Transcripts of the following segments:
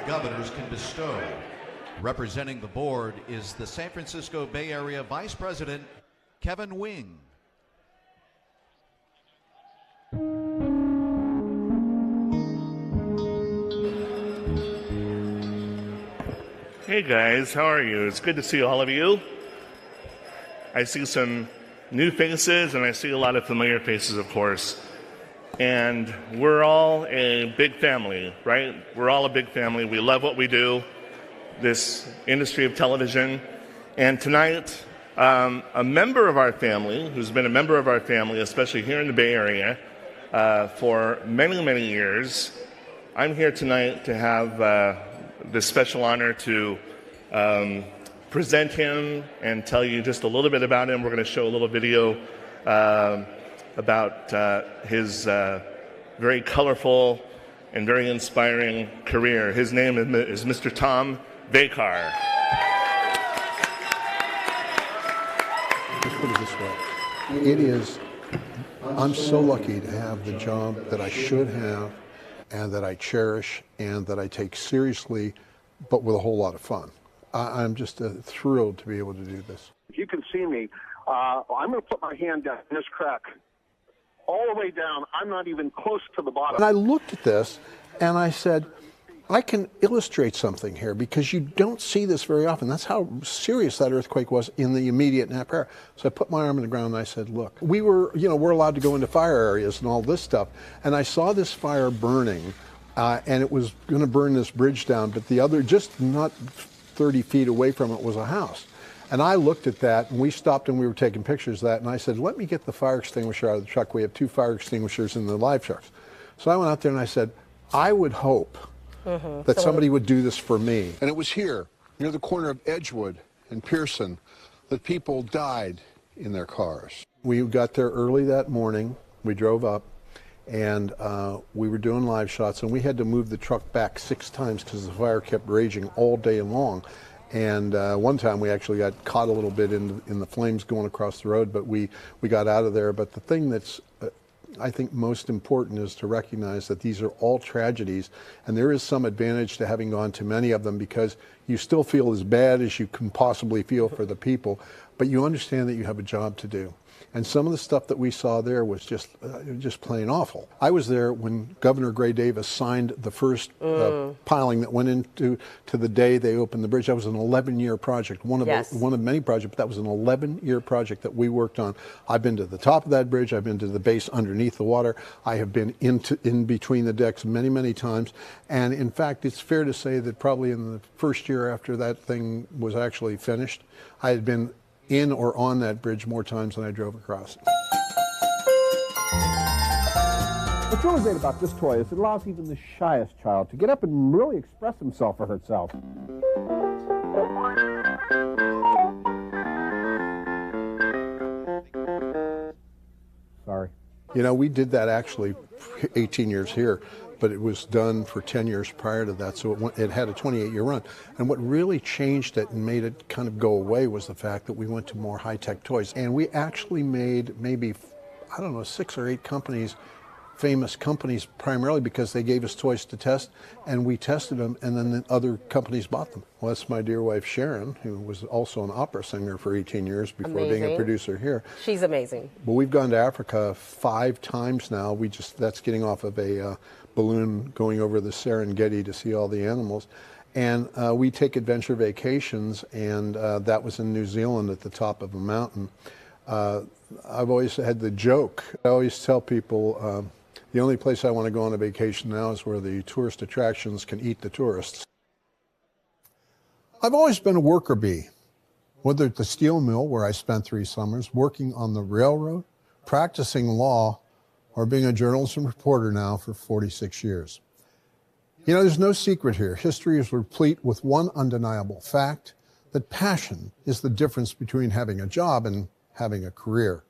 governors can bestow. Representing the board is the San Francisco Bay Area Vice President, Kevin Wing. Hey guys, how are you? It's good to see all of you. I see some new faces and I see a lot of familiar faces, of course. And we're all a big family, right? We're all a big family. We love what we do, this industry of television. And tonight, a member of our family, who's been a member of our family, especially here in the Bay Area, for many, many years, I'm here tonight to have this special honor to present him and tell you just a little bit about him. We're going to show a little video about his very colorful and very inspiring career. His name is Mr. Tom Vacar. Let's put it this way. It is, I'm so lucky to have the job that I should have and that I cherish and that I take seriously, but with a whole lot of fun. I'm just thrilled to be able to do this. If you can see me, I'm going to put my hand down in this crack all the way down. I'm not even close to the bottom. And I looked at this and I said, I can illustrate something here because you don't see this very often. That's how serious that earthquake was in the immediate Napa area. So I put my arm in the ground and I said, look, we're allowed to go into fire areas and all this stuff. And I saw this fire burning and it was going to burn this bridge down, but the other, just not 30 feet away from it, was a house. And I looked at that, and we stopped and we were taking pictures of that, and I said, let me get the fire extinguisher out of the truck. We have 2 fire extinguishers in the live trucks. So I went out there and I said, I would hope that somebody would do this for me. And it was here, near the corner of Edgewood and Pearson, that people died in their cars. We got there early that morning. We drove up, and we were doing live shots, and we had to move the truck back 6 times because the fire kept raging all day long. And one time we actually got caught a little bit in the flames going across the road, but we got out of there. But the thing that's, I think, most important is to recognize that these are all tragedies, and there is some advantage to having gone to many of them because you still feel as bad as you can possibly feel for the people, but you understand that you have a job to do. And some of the stuff that we saw there was just plain awful. I was there when Governor Gray Davis signed the first piling that went into the day they opened the bridge. That was an 11-year project, one of many projects, but that was an 11-year project that we worked on. I've been to the top of that bridge. I've been to the base underneath the water. I have been in between the decks many, many times. And in fact, it's fair to say that probably in the first year after that thing was actually finished, I had been in or on that bridge more times than I drove across it. What's really great about this toy is it allows even the shyest child to get up and really express himself or herself. Sorry. You know, we did that actually 18 years here, but it was done for 10 years prior to that, so it had a 28-year run. And what really changed it and made it kind of go away was the fact that we went to more high-tech toys. And we actually made maybe, I don't know, 6 or 8 companies, famous companies, primarily because they gave us toys to test, and we tested them, and then the other companies bought them. Well, that's my dear wife, Sharon, who was also an opera singer for 18 years before being a producer here. She's amazing. Well, we've gone to Africa 5 times now. That's getting off of a balloon going over the Serengeti to see all the animals. And we take adventure vacations, and that was in New Zealand at the top of a mountain. I've always had the joke. I always tell people, the only place I want to go on a vacation now is where the tourist attractions can eat the tourists. I've always been a worker bee, whether at the steel mill, where I spent 3 summers, working on the railroad, practicing law, or being a journalist and reporter now for 46 years. You know, there's no secret here. History is replete with one undeniable fact, that passion is the difference between having a job and having a career.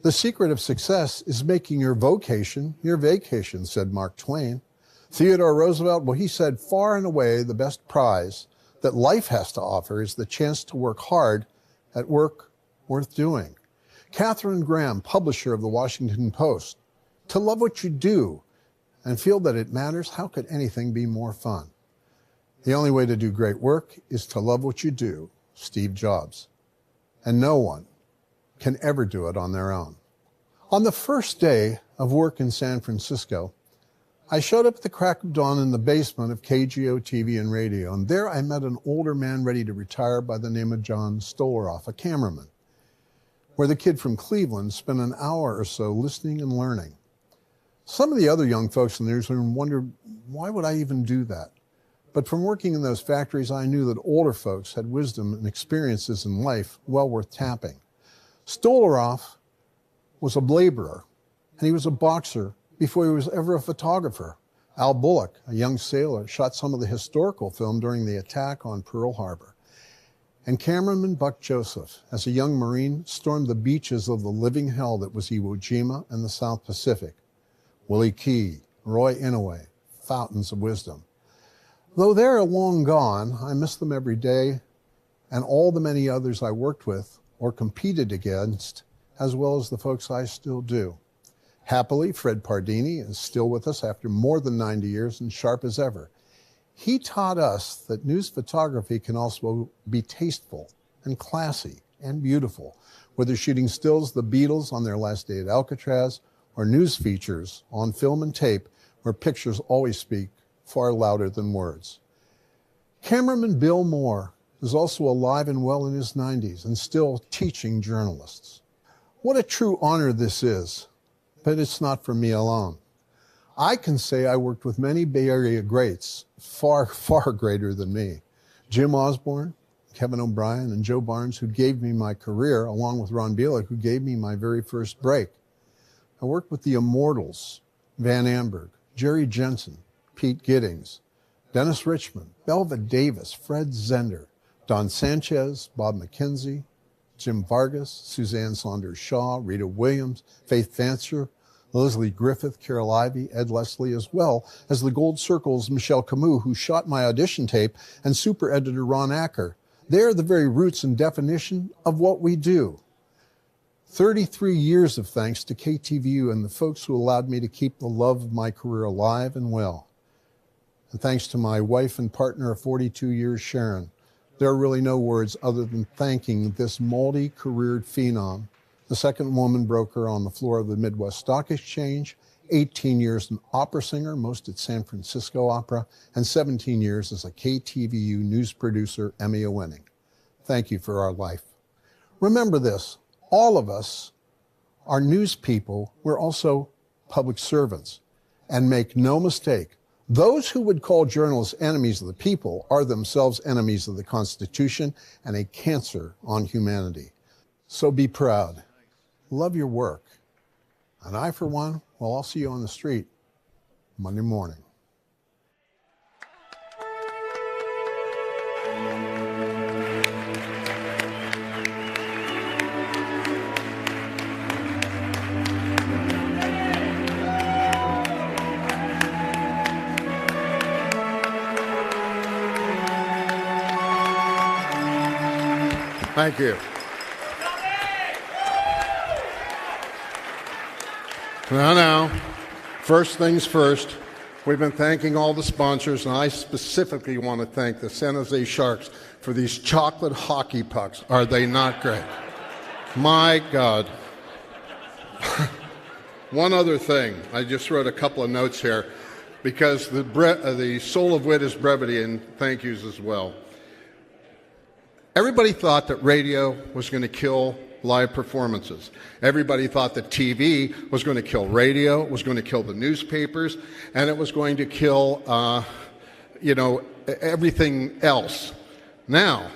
The secret of success is making your vocation your vacation, said Mark Twain. Theodore Roosevelt, well, he said, far and away the best prize that life has to offer is the chance to work hard at work worth doing. Katharine Graham, publisher of the Washington Post, to love what you do and feel that it matters, how could anything be more fun? The only way to do great work is to love what you do, Steve Jobs. And no one can ever do it on their own. On the first day of work in San Francisco, I showed up at the crack of dawn in the basement of KGO TV and radio, and there I met an older man ready to retire by the name of John Stolaroff, a cameraman, where the kid from Cleveland spent an hour or so listening and learning. Some of the other young folks in the newsroom wondered, why would I even do that? But from working in those factories, I knew that older folks had wisdom and experiences in life well worth tapping. Stolaroff was a laborer, and he was a boxer before he was ever a photographer. Al Bullock, a young sailor, shot some of the historical film during the attack on Pearl Harbor. And cameraman Buck Joseph, as a young Marine, stormed the beaches of the living hell that was Iwo Jima and the South Pacific. Willie Key, Roy Inouye, fountains of wisdom. Though they're long gone, I miss them every day, and all the many others I worked with or competed against, as well as the folks I still do. Happily, Fred Pardini is still with us after more than 90 years and sharp as ever. He taught us that news photography can also be tasteful and classy and beautiful, whether shooting stills the Beatles on their last day at Alcatraz or news features on film and tape where pictures always speak far louder than words. Cameraman Bill Moore is also alive and well in his 90s and still teaching journalists. What a true honor this is, but it's not for me alone. I can say I worked with many Bay Area greats, far, far greater than me. Jim Osborne, Kevin O'Brien, and Joe Barnes, who gave me my career, along with Ron Bielek, who gave me my very first break. I worked with the immortals, Van Amberg, Jerry Jensen, Pete Giddings, Dennis Richmond, Belva Davis, Fred Zender, Don Sanchez, Bob McKenzie, Jim Vargas, Suzanne Saunders Shaw, Rita Williams, Faith Fancher, Leslie Griffith, Carol Ivey, Ed Leslie, as well as the Gold Circle's Michelle Camus, who shot my audition tape, and super editor Ron Acker. They're the very roots and definition of what we do. 33 years of thanks to KTVU and the folks who allowed me to keep the love of my career alive and well. And thanks to my wife and partner of 42 years, Sharon. There are really no words other than thanking this multi-careered phenom, the second woman broker on the floor of the Midwest Stock Exchange, 18 years an opera singer, most at San Francisco Opera, and 17 years as a KTVU news producer, Emmy winning. Thank you for our life. Remember this, all of us are news people. We're also public servants. And make no mistake, those who would call journalists enemies of the people are themselves enemies of the Constitution and a cancer on humanity. So be proud. Love your work. And I, for one, well, I'll see you on the street Monday morning. Thank you. Now, first things first, we've been thanking all the sponsors, and I specifically want to thank the San Jose Sharks for these chocolate hockey pucks. Are they not great? My God. One other thing, I just wrote a couple of notes here, because the soul of wit is brevity, and thank yous as well. Everybody thought that radio was going to kill live performances. Everybody thought that TV was going to kill radio, was going to kill the newspapers, and it was going to kill, everything else. Now,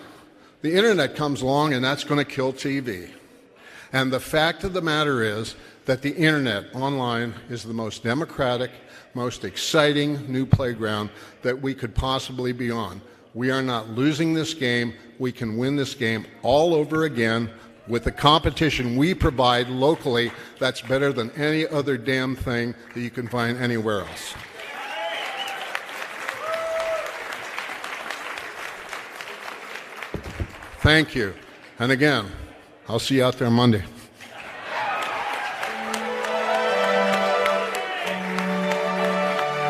the internet comes along, and that's going to kill TV. And the fact of the matter is that the internet online is the most democratic, most exciting new playground that we could possibly be on. We are not losing this game. We can win this game all over again with the competition we provide locally that's better than any other damn thing that you can find anywhere else. Thank you. And again, I'll see you out there Monday.